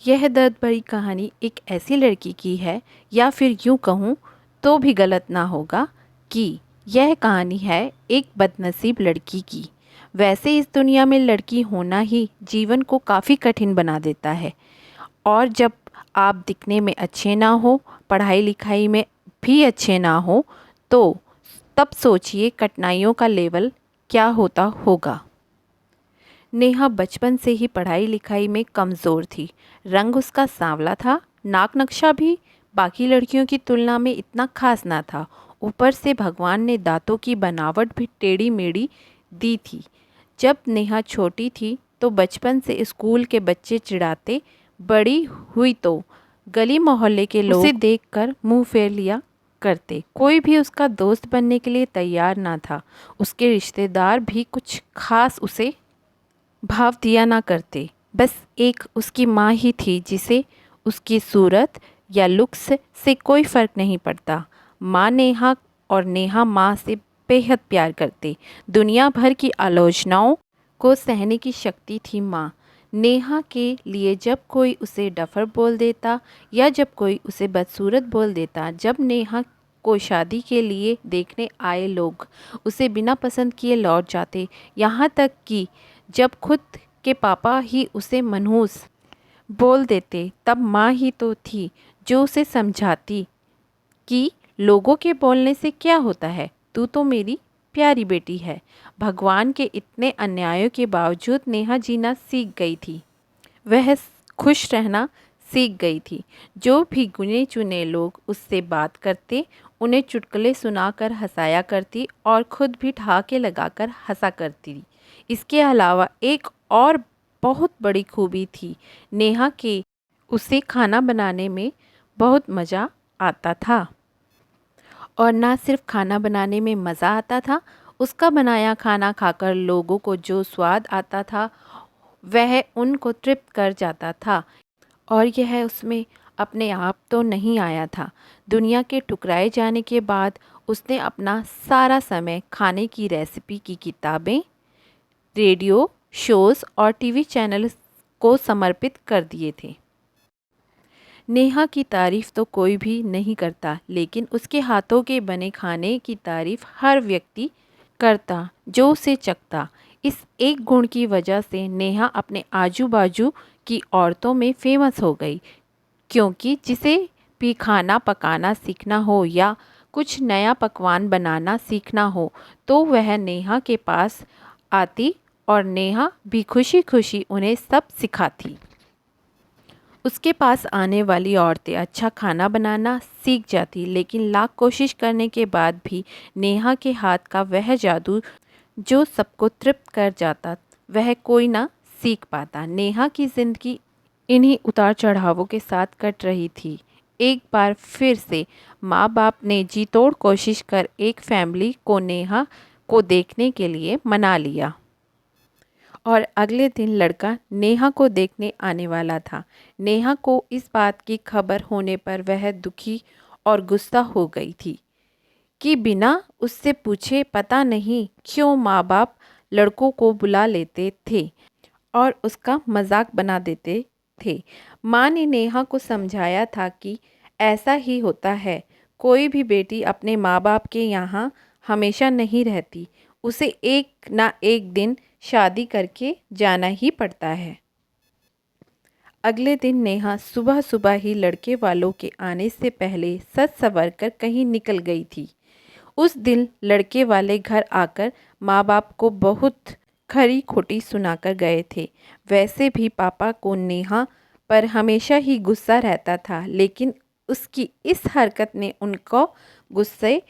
यह दर्द भरी कहानी एक ऐसी लड़की की है, या फिर यूँ कहूँ तो भी गलत ना होगा कि यह कहानी है एक बदनसीब लड़की की। वैसे इस दुनिया में लड़की होना ही जीवन को काफ़ी कठिन बना देता है। और जब आप दिखने में अच्छे ना हो, पढ़ाई लिखाई में भी अच्छे ना हो, तो तब सोचिए कठिनाइयों का लेवल क्या होता होगा। नेहा बचपन से ही पढ़ाई लिखाई में कमज़ोर थी। रंग उसका सांवला था, नाक नक्शा भी बाकी लड़कियों की तुलना में इतना खास ना था। ऊपर से भगवान ने दांतों की बनावट भी टेढ़ी मेढ़ी दी थी। जब नेहा छोटी थी तो बचपन से स्कूल के बच्चे चिढ़ाते, बड़ी हुई तो गली मोहल्ले के लोग उसे देखकर मुंह फेर लिया करते। कोई भी उसका दोस्त बनने के लिए तैयार ना था। उसके रिश्तेदार भी कुछ खास उसे भाव दिया ना करते। बस एक उसकी माँ ही थी जिसे उसकी सूरत या लुक्स से कोई फ़र्क नहीं पड़ता। माँ नेहा और नेहा माँ से बेहद प्यार करते। दुनिया भर की आलोचनाओं को सहने की शक्ति थी माँ। नेहा के लिए जब कोई उसे डफर बोल देता या जब कोई उसे बदसूरत बोल देता, जब नेहा को शादी के लिए देखने आए लोग उसे बिना पसंद किए लौट जाते, यहाँ तक कि जब खुद के पापा ही उसे मनहूस बोल देते, तब माँ ही तो थी जो उसे समझाती कि लोगों के बोलने से क्या होता है, तू तो मेरी प्यारी बेटी है। भगवान के इतने अन्यायों के बावजूद नेहा जीना सीख गई थी। वह खुश रहना सीख गई थी। जो भी गुने चुने लोग उससे बात करते, उन्हें चुटकुले सुनाकर हंसाया करती और खुद भी ठहाके लगाकर हंसा करती। इसके अलावा एक और बहुत बड़ी खूबी थी नेहा के, उसे खाना बनाने में बहुत मज़ा आता था। और ना सिर्फ खाना बनाने में मज़ा आता था, उसका बनाया खाना खाकर लोगों को जो स्वाद आता था वह उनको तृप्त कर जाता था। और यह उसमें अपने आप तो नहीं आया था। दुनिया के ठुकराए जाने के बाद उसने अपना सारा समय खाने की रेसिपी की किताबें, रेडियो शोज़ और टीवी चैनल्स को समर्पित कर दिए थे। नेहा की तारीफ़ तो कोई भी नहीं करता, लेकिन उसके हाथों के बने खाने की तारीफ़ हर व्यक्ति करता जो उसे चखता। इस एक गुण की वजह से नेहा अपने आजू बाजू की औरतों में फेमस हो गई, क्योंकि जिसे भी खाना पकाना सीखना हो या कुछ नया पकवान बनाना सीखना हो तो वह नेहा के पास आती और नेहा भी खुशी खुशी उन्हें सब सिखाती। उसके पास आने वाली औरतें अच्छा खाना बनाना सीख जाती, लेकिन लाख कोशिश करने के बाद भी नेहा के हाथ का वह जादू जो सबको तृप्त कर जाता, वह कोई ना सीख पाता। नेहा की ज़िंदगी इन्हीं उतार चढ़ावों के साथ कट रही थी। एक बार फिर से माँ बाप ने जी तोड़ कोशिश कर एक फैमिली को नेहा को देखने के लिए मना लिया और अगले दिन लड़का नेहा को देखने आने वाला था। नेहा को इस बात की खबर होने पर वह दुखी और गुस्सा हो गई थी कि बिना उससे पूछे पता नहीं क्यों माँ बाप लड़कों को बुला लेते थे और उसका मजाक बना देते थे। माँ ने नेहा को समझाया था कि ऐसा ही होता है, कोई भी बेटी अपने माँ बाप के यहाँ हमेशा नहीं रहती, उसे एक ना एक दिन शादी करके जाना ही पड़ता है। अगले दिन नेहा सुबह सुबह ही लड़के वालों के आने से पहले सज संवर कर कहीं निकल गई थी। उस दिन लड़के वाले घर आकर माँ बाप को बहुत खरी खोटी सुनाकर गए थे। वैसे भी पापा को नेहा पर हमेशा ही गुस्सा रहता था, लेकिन उसकी इस हरकत ने उनको गुस्से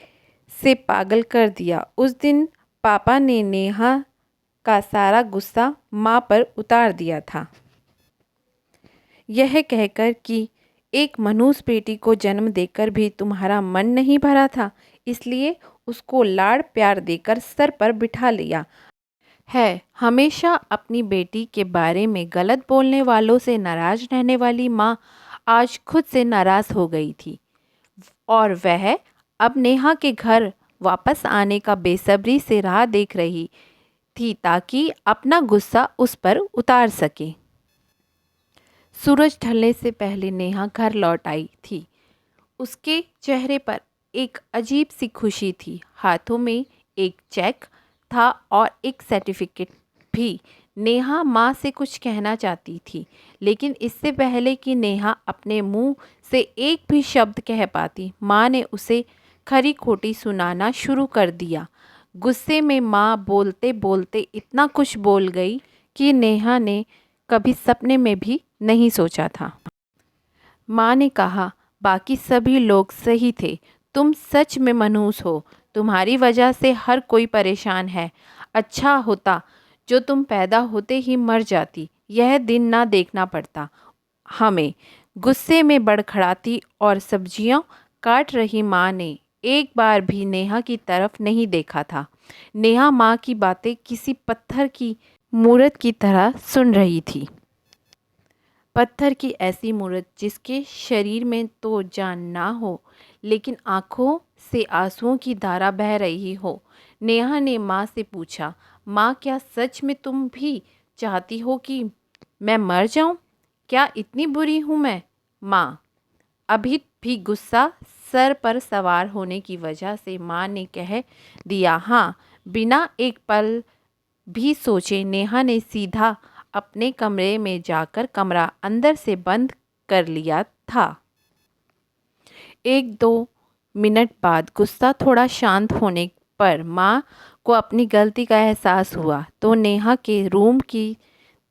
से पागल कर दिया। उस दिन पापा ने नेहा का सारा गुस्सा माँ पर उतार दिया था, यह कहकर कि एक मनहूस बेटी को जन्म देकर भी तुम्हारा मन नहीं भरा था, इसलिए उसको लाड़ प्यार देकर सर पर बिठा लिया है। हमेशा अपनी बेटी के बारे में गलत बोलने वालों से नाराज रहने वाली माँ आज खुद से नाराज़ हो गई थी और वह अब नेहा के घर वापस आने का बेसब्री से राह देख रही थी ताकि अपना गुस्सा उस पर उतार सके। सूरज ढलने से पहले नेहा घर लौट आई थी। उसके चेहरे पर एक अजीब सी खुशी थी। हाथों में एक चेक था और एक सर्टिफिकेट भी। नेहा माँ से कुछ कहना चाहती थी, लेकिन इससे पहले कि नेहा अपने मुंह से एक भी शब्द कह पाती, माँ ने उसे खरी खोटी सुनाना शुरू कर दिया। गुस्से में माँ बोलते बोलते इतना कुछ बोल गई कि नेहा ने कभी सपने में भी नहीं सोचा था। माँ ने कहा, बाकी सभी लोग सही थे, तुम सच में मनहूस हो। तुम्हारी वजह से हर कोई परेशान है। अच्छा होता जो तुम पैदा होते ही मर जाती, यह दिन ना देखना पड़ता हमें। गुस्से में बड़खड़ाती और सब्जियां काट रही माँ ने एक बार भी नेहा की तरफ नहीं देखा था। नेहा माँ की बातें किसी पत्थर की मूरत की तरह सुन रही थी। पत्थर की ऐसी मूरत जिसके शरीर में तो जान ना हो, लेकिन आँखों से आंसुओं की धारा बह रही हो। नेहा ने माँ से पूछा, माँ क्या सच में तुम भी चाहती हो कि मैं मर जाऊँ? क्या इतनी बुरी हूँ मैं? माँ अभी भी गुस्सा सर पर सवार होने की वजह से माँ ने कह दिया हाँ। बिना एक पल भी सोचे नेहा ने सीधा अपने कमरे में जाकर कमरा अंदर से बंद कर लिया था। 1-2 मिनट बाद गुस्सा थोड़ा शांत होने पर माँ को अपनी गलती का एहसास हुआ तो नेहा के रूम की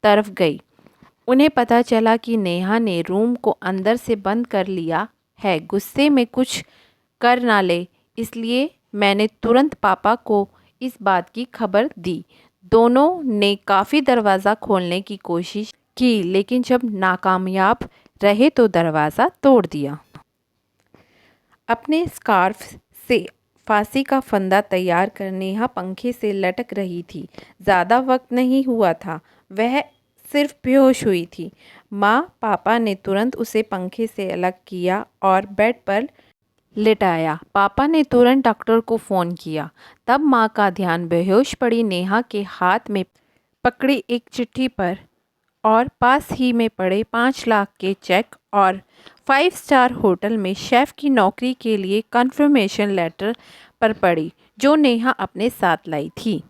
तरफ गई। उन्हें पता चला कि नेहा ने रूम को अंदर से बंद कर लिया है। गुस्से में कुछ कर ना ले, इसलिए मैंने तुरंत पापा को इस बात की खबर दी। दोनों ने काफ़ी दरवाज़ा खोलने की कोशिश की, लेकिन जब नाकामयाब रहे तो दरवाज़ा तोड़ दिया। अपने स्कार्फ से फांसी का फंदा तैयार कर नेहा पंखे से लटक रही थी। ज़्यादा वक्त नहीं हुआ था, वह सिर्फ बेहोश हुई थी। माँ पापा ने तुरंत उसे पंखे से अलग किया और बेड पर लेटाया। पापा ने तुरंत डॉक्टर को फ़ोन किया। तब माँ का ध्यान बेहोश पड़ी नेहा के हाथ में पकड़ी एक चिट्ठी पर और पास ही में पड़े 5 लाख के चेक और 5 स्टार होटल में शेफ़ की नौकरी के लिए कन्फर्मेशन लेटर पर पड़ी, जो नेहा अपने साथ लाई थी।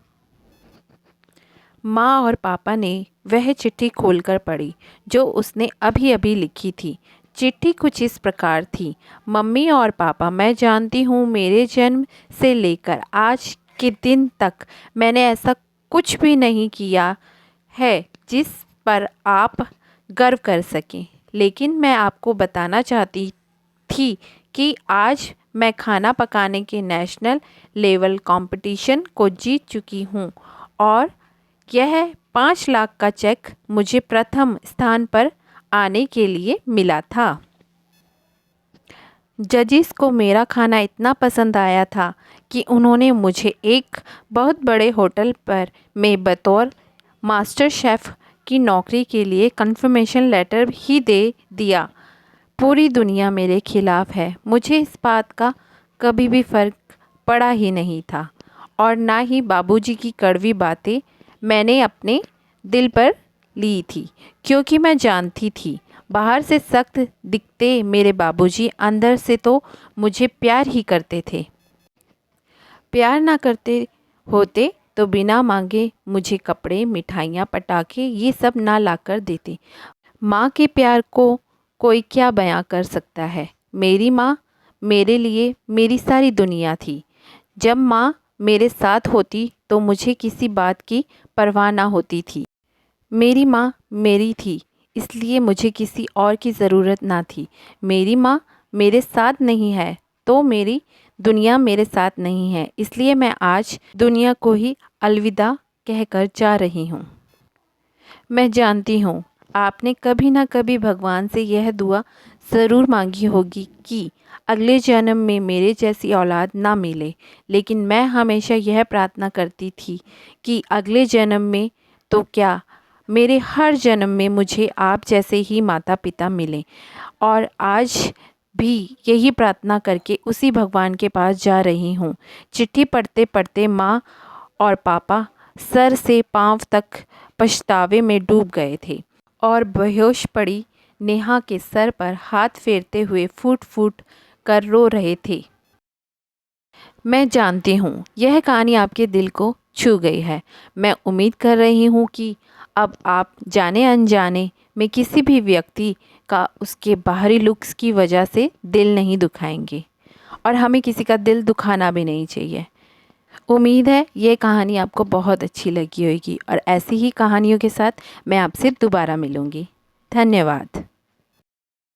माँ और पापा ने वह चिट्ठी खोलकर पढ़ी जो उसने अभी अभी लिखी थी। चिट्ठी कुछ इस प्रकार थी, मम्मी और पापा, मैं जानती हूँ मेरे जन्म से लेकर आज के दिन तक मैंने ऐसा कुछ भी नहीं किया है जिस पर आप गर्व कर सकें, लेकिन मैं आपको बताना चाहती थी कि आज मैं खाना पकाने के नेशनल लेवल कंपटीशन को जीत चुकी हूँ और यह 5 लाख का चेक मुझे प्रथम स्थान पर आने के लिए मिला था। जजिस को मेरा खाना इतना पसंद आया था कि उन्होंने मुझे एक बहुत बड़े होटल पर में बतौर मास्टर शेफ़ की नौकरी के लिए कन्फर्मेशन लेटर ही दे दिया। पूरी दुनिया मेरे खिलाफ है। मुझे इस बात का कभी भी फ़र्क पड़ा ही नहीं था और ना ही बाबूजी की कड़वी बातें मैंने अपने दिल पर ली थी, क्योंकि मैं जानती थी बाहर से सख्त दिखते मेरे बाबूजी अंदर से तो मुझे प्यार ही करते थे। प्यार ना करते होते तो बिना मांगे मुझे कपड़े, मिठाइयाँ, पटाखे ये सब ना लाकर देते। माँ के प्यार को कोई क्या बयां कर सकता है। मेरी माँ मेरे लिए मेरी सारी दुनिया थी। जब माँ मेरे साथ होती तो मुझे किसी बात की परवाह ना होती थी। मेरी माँ मेरी थी, इसलिए मुझे किसी और की ज़रूरत ना थी। मेरी माँ मेरे साथ नहीं है तो मेरी दुनिया मेरे साथ नहीं है, इसलिए मैं आज दुनिया को ही अलविदा कहकर जा रही हूँ। मैं जानती हूँ आपने कभी ना कभी भगवान से यह दुआ ज़रूर मांगी होगी कि अगले जन्म में मेरे जैसी औलाद ना मिले, लेकिन मैं हमेशा यह प्रार्थना करती थी कि अगले जन्म में तो क्या, मेरे हर जन्म में मुझे आप जैसे ही माता पिता मिलें। और आज भी यही प्रार्थना करके उसी भगवान के पास जा रही हूँ। चिट्ठी पढ़ते पढ़ते माँ और पापा सर से पाँव तक पछतावे में डूब गए थे और बेहोश पड़ी नेहा के सर पर हाथ फेरते हुए फूट फूट कर रो रहे थे। मैं जानती हूँ यह कहानी आपके दिल को छू गई है। मैं उम्मीद कर रही हूँ कि अब आप जाने अनजाने में किसी भी व्यक्ति का उसके बाहरी लुक्स की वजह से दिल नहीं दुखाएंगे, और हमें किसी का दिल दुखाना भी नहीं चाहिए। उम्मीद है ये कहानी आपको बहुत अच्छी लगी होगी, और ऐसी ही कहानियों के साथ मैं आपसे दोबारा मिलूँगी। धन्यवाद।